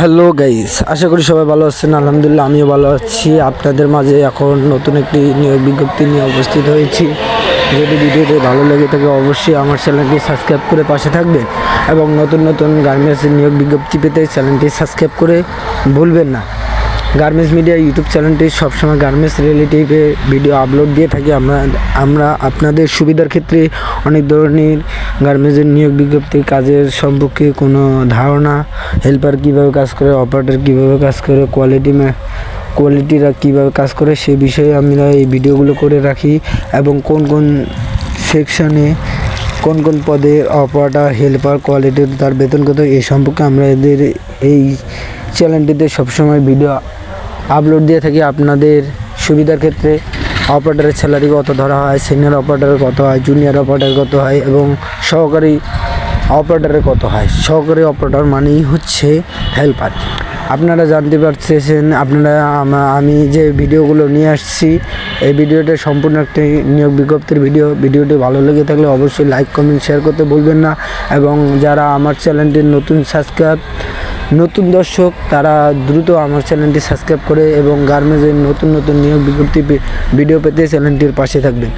Hello guys, আশা করি সবাই ভালো আছেন। আলহামদুলিল্লাহ আমিও ভালো আছি। আপনাদের মাঝে এখন নতুন একটি নিয়োগ বিজ্ঞপ্তি নিয়ে উপস্থিত হয়েছি। যদি ভিডিওটি ভালো লেগে থাকে অবশ্যই আমার চ্যানেলটি সাবস্ক্রাইব করে পাশে থাকবেন এবং নতুন নতুন গার্মেন্টসের নিয়োগ বিজ্ঞপ্তি পেতে চ্যানেলটি সাবস্ক্রাইব করে ভুলবেন না। গার্মেন্টস মিডিয়া ইউটিউব চ্যানেলটি সবসময় গার্মেন্টস রিলেটিভে ভিডিও আপলোড দিয়ে থাকি। আমরা আপনাদের সুবিধার ক্ষেত্রে অনেক ধরনের গার্মেন্টসের নিয়োগ বিজ্ঞপ্তি কাজের সম্পর্কে কোনো ধারণা, হেল্পার কীভাবে কাজ করে, অপারেটর কীভাবে কাজ করে, কোয়ালিটিরা কীভাবে কাজ করে সে বিষয়ে আমরা এই ভিডিওগুলো করে রাখি এবং কোন কোন সেকশনে কোন কোন পদে অপারেটর, হেল্পার, কোয়ালিটি, তার বেতন কত এই সম্পর্কে আমরা এদের এই চ্যানেলটিতে সবসময় ভিডিও আপলোড দিয়ে থাকি আপনাদের সুবিধার ক্ষেত্রে। অপারেটরের স্যালারি কত ধরা হয়, সিনিয়র অপারেটরের কত হয়, জুনিয়র অপারেটর কত হয় এবং সহকারী অপারেটরের কত হয়। সহকারী অপারেটর মানেই হচ্ছে হেল্পার। আপনারা জানতে পারছেন, আমি যে ভিডিওগুলো নিয়ে আসছি এই ভিডিওটা সম্পূর্ণ একটি নিয়োগ বিজ্ঞপ্তির ভিডিওটি ভালো লেগে থাকলে অবশ্যই লাইক, কমেন্ট, শেয়ার করতে ভুলবেন না এবং যারা আমার চ্যানেলটির নতুন দর্শক তারা দ্রুত আমার চ্যানেলটি সাবস্ক্রাইব করে এবং গার্মেন্টসের নতুন নতুন নিয়োগ বিজ্ঞপ্তি ভিডিও পেতে চ্যানেলটির পাশে থাকবেন।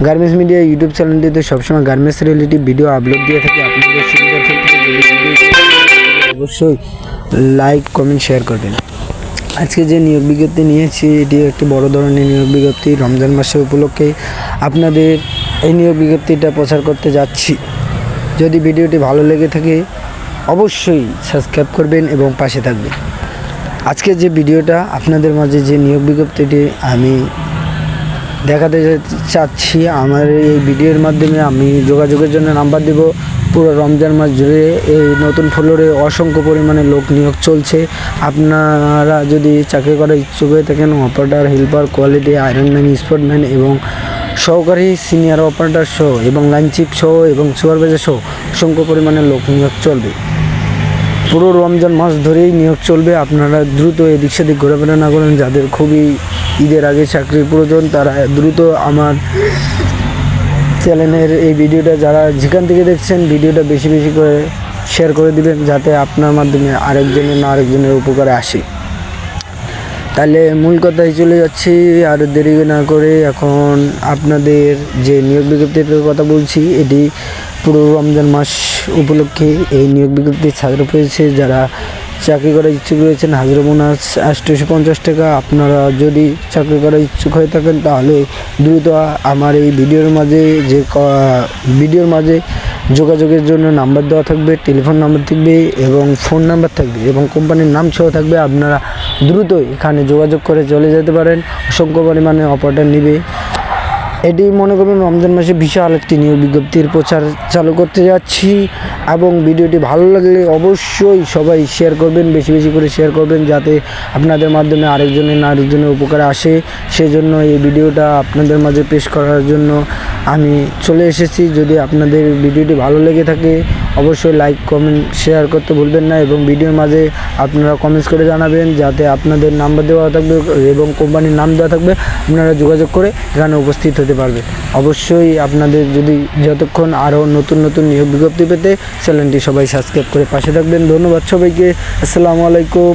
গার্মেন্টস মিডিয়া ইউটিউব চ্যানেলটিতে সবসময় গার্মেন্টস রিলেটিভ ভিডিও আপলোড দিয়ে থাকি। আপনাদের সুবিধার ক্ষেত্রে অবশ্যই লাইক, কমেন্ট, শেয়ার করবেন। আজকে যে নিয়োগ বিজ্ঞপ্তি নিয়েছি এটি একটি বড় ধরনের নিয়োগ বিজ্ঞপ্তি। রমজান মাসের উপলক্ষে আপনাদের এই নিয়োগ বিজ্ঞপ্তিটা প্রচার করতে যাচ্ছি। যদি ভিডিওটি ভালো লেগে থাকে অবশ্যই সাবস্ক্রাইব করবেন এবং পাশে থাকবেন। আজকে যে ভিডিওটা আপনাদের মাঝে যে নিয়োগ বিজ্ঞপ্তিটি আমি দেখাতে চাচ্ছি, আমার এই ভিডিওর মাধ্যমে আমি যোগাযোগের জন্য নাম্বার দেব। পুরো রমজান মাস জুড়ে এই নতুন ফ্লোরে অসংখ্য পরিমাণে লোক নিয়োগ চলছে। আপনারা যদি চাকরি করার ইচ্ছুক হয়ে থাকেন, অপারেটর, হেল্পার, কোয়ালিটি, আয়রনম্যান, স্পটম্যান এবং সহকারী, সিনিয়র অপারেটর সহ এবং লাইন চিফ সহ এবং সুপারভাইজার সহ অসংখ্য পরিমাণে লোক নিয়োগ চলবে। পুরো রমজান মাস ধরেই নিয়োগ চলবে। আপনারা দ্রুত এদিক সেদিক ঘোরাফেরা না করেন। যাদের খুবই ঈদের আগে চাকরির প্রয়োজন তারা দ্রুত আমার চ্যানেলের এই ভিডিওটা যারা যেখান থেকে দেখছেন ভিডিওটা বেশি বেশি করে শেয়ার করে দিবেন যাতে আপনার মাধ্যমে আরেকজনের উপকারে আসে। তাহলে মূল কথায় চলে যাচ্ছি, আর দেরি না করে এখন আপনাদের যে নিয়োগ বিজ্ঞপ্তির কথা বলছি এটি পুরো রমজান মাস উপলক্ষে এই নিয়োগ বিজ্ঞপ্তি ছাত্র পেয়েছে। যারা চাকরি করার ইচ্ছুক রয়েছেন হাজিরা বোনাস 850 টাকা। আপনারা যদি চাকরি করার ইচ্ছুক হয়ে থাকেন তাহলে দ্রুত আমার এই ভিডিওর মাঝে যোগাযোগের জন্য নাম্বার দেওয়া থাকবে, টেলিফোন নাম্বার থাকবে এবং ফোন নাম্বার থাকবে এবং কোম্পানির নাম সহ থাকবে। আপনারা দ্রুত এখানে যোগাযোগ করে চলে যেতে পারেন। অসংখ্য পরিমাণে অপারেটর নেবে। এটি মনে করুন রমজান মাসে বিশাল একটি নিয়োগ বিজ্ঞপ্তির প্রচার চালু করতে যাচ্ছি এবং ভিডিওটি ভালো লাগলে অবশ্যই সবাই শেয়ার করবেন, বেশি বেশি করে শেয়ার করবেন যাতে আপনাদের মাধ্যমে আরেকজনের উপকারে আসে। সেজন্য এই ভিডিওটা আপনাদের মাঝে পেশ করার জন্য আমি চলে এসেছি। যদি আপনাদের ভিডিওটি ভালো লেগে থাকে অবশ্যই লাইক, কমেন্ট, শেয়ার করতে ভুলবেন না এবং ভিডিওর মাঝে আপনারা কমেন্টস করে জানাবেন যাতে আপনাদের নাম্বার দেওয়া থাকবে এবং কোম্পানির নাম দেওয়া থাকবে। আপনারা যোগাযোগ করে এখানে উপস্থিত হতে পারবে। অবশ্যই আপনাদের যদি যতক্ষণ আরও নতুন নতুন নিয়োগ বিজ্ঞপ্তি পেতে চ্যানেলটি সবাই সাবস্ক্রাইব করে পাশে থাকবেন। ধন্যবাদ সবাইকে। আসসালামু আলাইকুম।